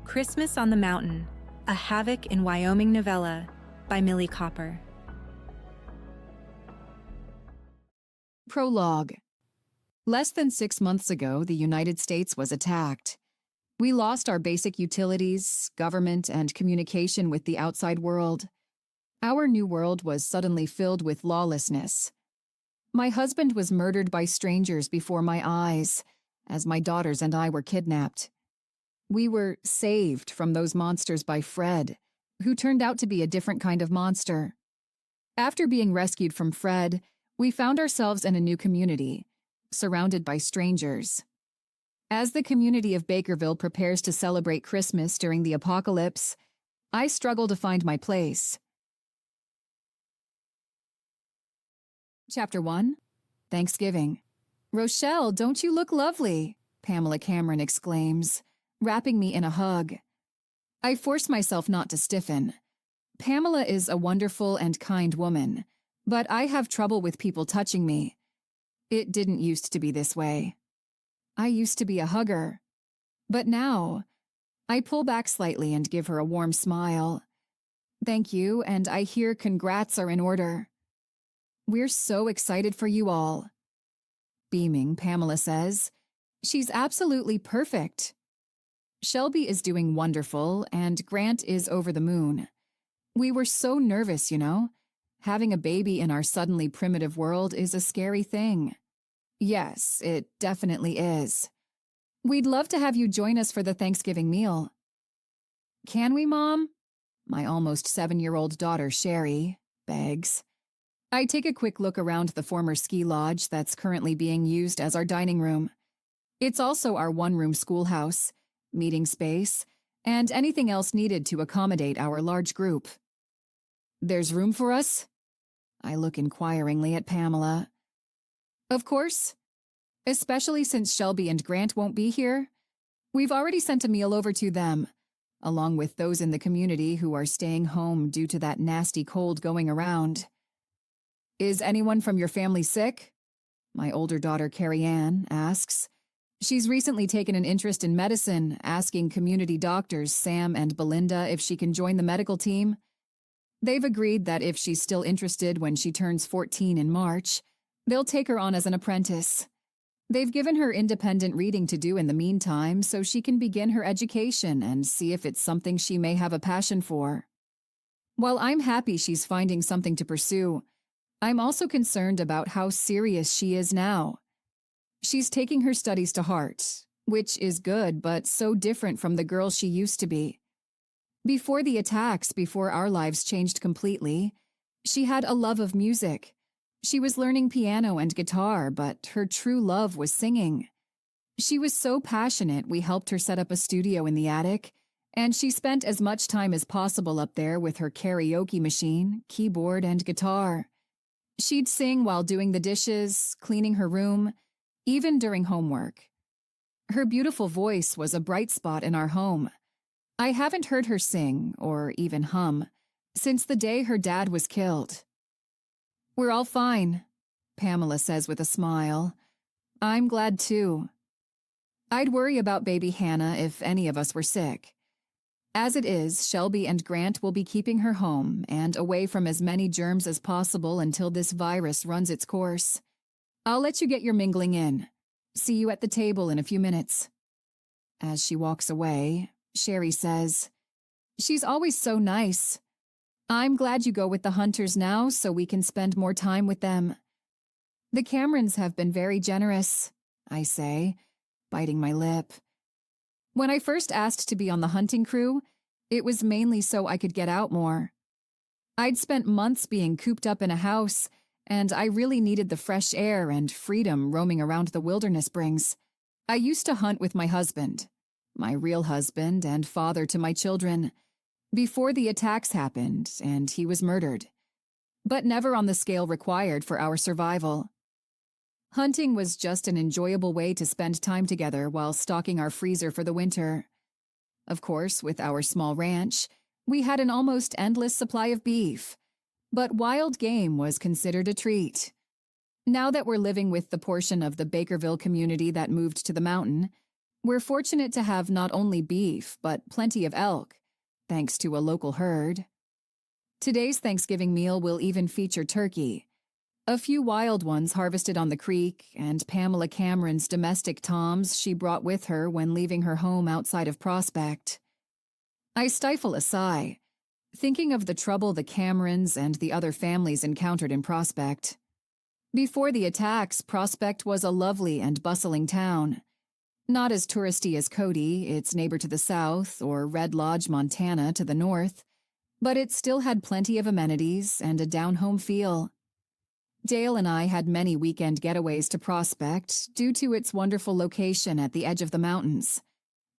Christmas on the Mountain, a Havoc in Wyoming Novella by Millie Copper. Prologue. Less than 6 months ago, the United States was attacked. We lost our basic utilities, government, and communication with the outside world. Our new world was suddenly filled with lawlessness. My husband was murdered by strangers before my eyes, as my daughters and I were kidnapped. We were saved from those monsters by Fred, who turned out to be a different kind of monster. After being rescued from Fred, we found ourselves in a new community, surrounded by strangers. As the community of Bakerville prepares to celebrate Christmas during the apocalypse, I struggle to find my place. Chapter 1. Thanksgiving. "Rochelle, don't you look lovely?" Pamela Cameron exclaims, wrapping me in a hug. I force myself not to stiffen. Pamela is a wonderful and kind woman, but I have trouble with people touching me. It didn't used to be this way. I used to be a hugger. But now, I pull back slightly and give her a warm smile. Thank you, and I hear congrats are in order. We're so excited for you all. Beaming, Pamela says, "She's absolutely perfect." Shelby is doing wonderful, and Grant is over the moon. We were so nervous, you know. Having a baby in our suddenly primitive world is a scary thing. Yes, it definitely is. We'd love to have you join us for the Thanksgiving meal. Can we, Mom? My almost 7-year-old daughter, Sherry, begs. I take a quick look around the former ski lodge that's currently being used as our dining room. It's also our one-room schoolhouse, meeting space, and anything else needed to accommodate our large group. There's room for us? I look inquiringly at Pamela. Of course. Especially since Shelby and Grant won't be here. We've already sent a meal over to them, along with those in the community who are staying home due to that nasty cold going around. Is anyone from your family sick? My older daughter, Carrie Ann, asks. She's recently taken an interest in medicine, asking community doctors Sam and Belinda if she can join the medical team. They've agreed that if she's still interested when she turns 14 in March, they'll take her on as an apprentice. They've given her independent reading to do in the meantime so she can begin her education and see if it's something she may have a passion for. While I'm happy she's finding something to pursue, I'm also concerned about how serious she is now. She's taking her studies to heart, which is good but so different from the girl she used to be. Before the attacks, before our lives changed completely, she had a love of music. She was learning piano and guitar, but her true love was singing. She was so passionate we helped her set up a studio in the attic, and she spent as much time as possible up there with her karaoke machine, keyboard, and guitar. She'd sing while doing the dishes, cleaning her room, even during homework. Her beautiful voice was a bright spot in our home. I haven't heard her sing, or even hum, since the day her dad was killed. We're all fine, Pamela says with a smile. I'm glad too. I'd worry about baby Hannah if any of us were sick. As it is, Shelby and Grant will be keeping her home and away from as many germs as possible until this virus runs its course. I'll let you get your mingling in. See you at the table in a few minutes. As she walks away, Sherry says, "She's always so nice. I'm glad you go with the Hunters now so we can spend more time with them." The Camerons have been very generous, I say, biting my lip. When I first asked to be on the hunting crew, it was mainly so I could get out more. I'd spent months being cooped up in a house, and I really needed the fresh air and freedom roaming around the wilderness brings. I used to hunt with my husband, my real husband and father to my children, before the attacks happened and he was murdered, but never on the scale required for our survival. Hunting was just an enjoyable way to spend time together while stocking our freezer for the winter. Of course, with our small ranch, we had an almost endless supply of beef, but wild game was considered a treat. Now that we're living with the portion of the Bakerville community that moved to the mountain, We're fortunate to have not only beef, but plenty of elk, thanks to a local herd. Today's Thanksgiving meal will even feature turkey, a few wild ones harvested on the creek, and Pamela Cameron's domestic toms she brought with her when leaving her home outside of Prospect. I stifle a sigh, thinking of the trouble the Camerons and the other families encountered in Prospect. Before the attacks, Prospect was a lovely and bustling town. Not as touristy as Cody, its neighbor to the south, or Red Lodge, Montana, to the north, but it still had plenty of amenities and a down-home feel. Dale and I had many weekend getaways to Prospect due to its wonderful location at the edge of the mountains.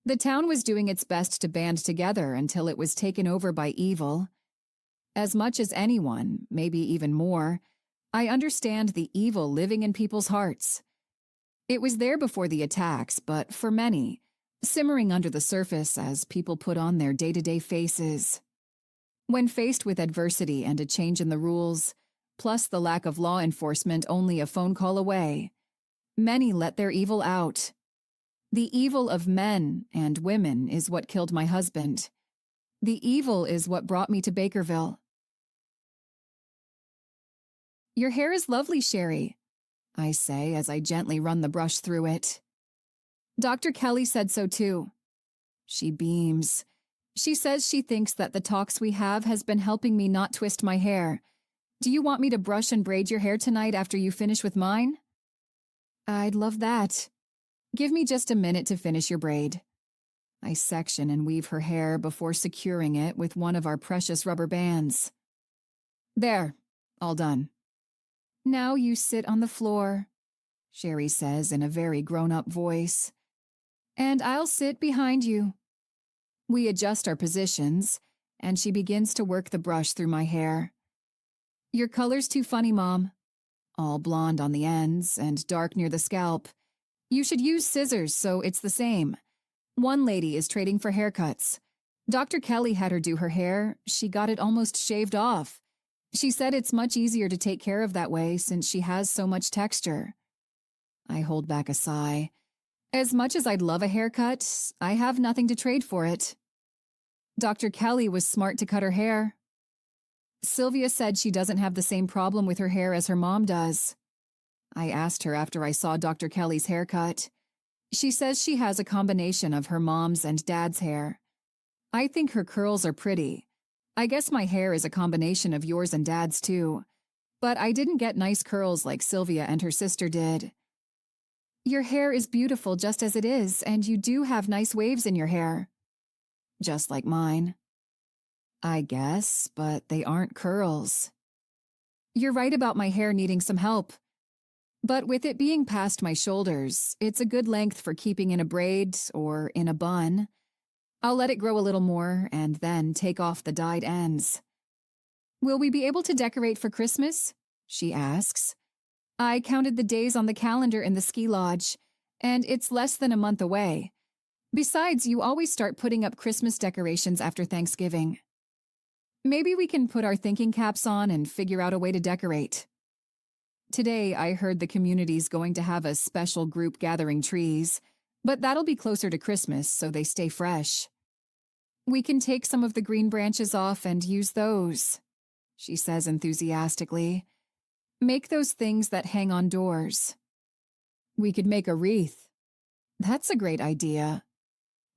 The town was doing its best to band together until it was taken over by evil. As much as anyone, maybe even more, I understand the evil living in people's hearts. It was there before the attacks, but for many, simmering under the surface as people put on their day-to-day faces. When faced with adversity and a change in the rules, plus the lack of law enforcement only a phone call away, many let their evil out. The evil of men and women is what killed my husband. The evil is what brought me to Bakerville. Your hair is lovely, Sherry, I say as I gently run the brush through it. Dr. Kelly said so too. She beams. She says she thinks that the talks we have has been helping me not twist my hair. Do you want me to brush and braid your hair tonight after you finish with mine? I'd love that. Give me just a minute to finish your braid. I section and weave her hair before securing it with one of our precious rubber bands. There, all done. Now you sit on the floor, Sherry says in a very grown-up voice. And I'll sit behind you. We adjust our positions, and she begins to work the brush through my hair. Your color's too funny, Mom. All blonde on the ends and dark near the scalp. You should use scissors so it's the same. One lady is trading for haircuts. Dr. Kelly had her do her hair. She got it almost shaved off. She said it's much easier to take care of that way since she has so much texture. I hold back a sigh. As much as I'd love a haircut, I have nothing to trade for it. Dr. Kelly was smart to cut her hair. Sylvia said she doesn't have the same problem with her hair as her mom does. I asked her after I saw Dr. Kelly's haircut. She says she has a combination of her mom's and dad's hair. I think her curls are pretty. I guess my hair is a combination of yours and dad's too. But I didn't get nice curls like Sylvia and her sister did. Your hair is beautiful just as it is, and you do have nice waves in your hair. Just like mine. I guess, but they aren't curls. You're right about my hair needing some help. But with it being past my shoulders, it's a good length for keeping in a braid or in a bun. I'll let it grow a little more and then take off the dyed ends. Will we be able to decorate for Christmas? She asks. I counted the days on the calendar in the ski lodge, and it's less than a month away. Besides, you always start putting up Christmas decorations after Thanksgiving. Maybe we can put our thinking caps on and figure out a way to decorate. Today, I heard the community's going to have a special group gathering trees, but that'll be closer to Christmas so they stay fresh. We can take some of the green branches off and use those, she says enthusiastically. Make those things that hang on doors. We could make a wreath. That's a great idea.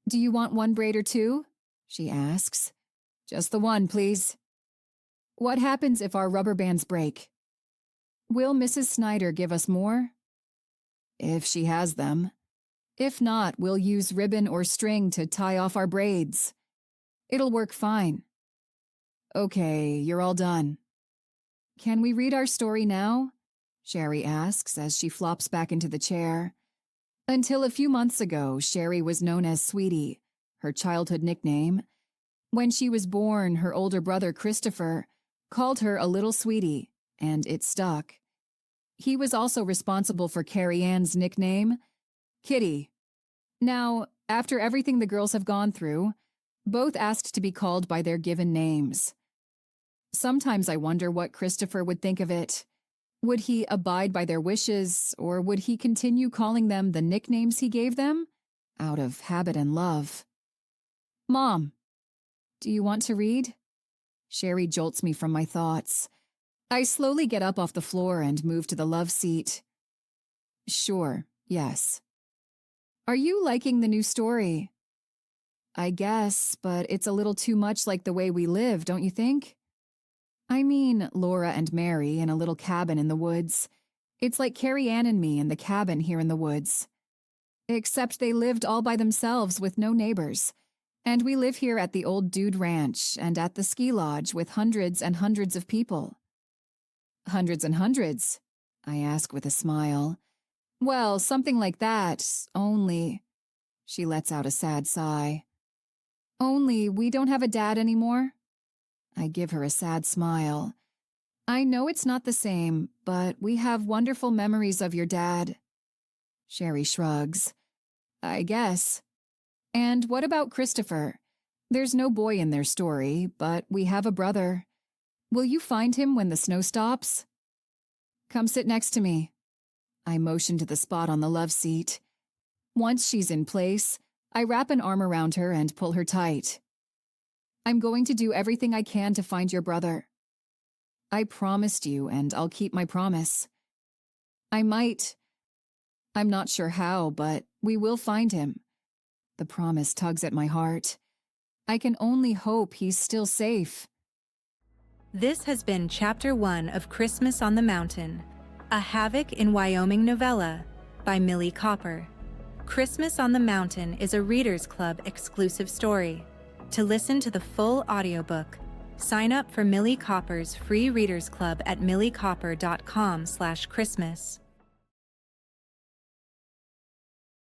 Do you want one braid or two? She asks. Just the one, please. What happens if our rubber bands break? Will Mrs. Snyder give us more? If she has them. If not, we'll use ribbon or string to tie off our braids. It'll work fine. Okay, you're all done. Can we read our story now? Sherry asks as she flops back into the chair. Until a few months ago, Sherry was known as Sweetie, her childhood nickname. When she was born, her older brother, Christopher, called her a little sweetie, and it stuck. He was also responsible for Carrie Ann's nickname, Kitty. Now, after everything the girls have gone through, both asked to be called by their given names. Sometimes I wonder what Christopher would think of it. Would he abide by their wishes, or would he continue calling them the nicknames he gave them? out of habit and love. Mom, do you want to read? Sherry jolts me from my thoughts. I slowly get up off the floor and move to the love seat. Sure, yes. Are you liking the new story? I guess, but it's a little too much like the way we live, don't you think? I mean, Laura and Mary in a little cabin in the woods. It's like Carrie Ann and me in the cabin here in the woods. Except they lived all by themselves with no neighbors. And we live here at the old Dude Ranch and at the ski lodge with hundreds and hundreds of people. Hundreds and hundreds? I ask with a smile. Well, something like that, only... She lets out a sad sigh. Only we don't have a dad anymore? I give her a sad smile. I know it's not the same, but we have wonderful memories of your dad. Sherry shrugs. I guess. And what about Christopher? There's no boy in their story, but we have a brother. Will you find him when the snow stops? Come sit next to me. I motion to the spot on the love seat. Once she's in place, I wrap an arm around her and pull her tight. I'm going to do everything I can to find your brother. I promised you, and I'll keep my promise. I might. I'm not sure how, but we will find him. The promise tugs at my heart. I can only hope he's still safe. This has been Chapter 1 of Christmas on the Mountain, a Havoc in Wyoming novella by Millie Copper. Christmas on the Mountain is a Readers Club exclusive story. To listen to the full audiobook, sign up for Millie Copper's free Readers Club at milliecopper.com/Christmas.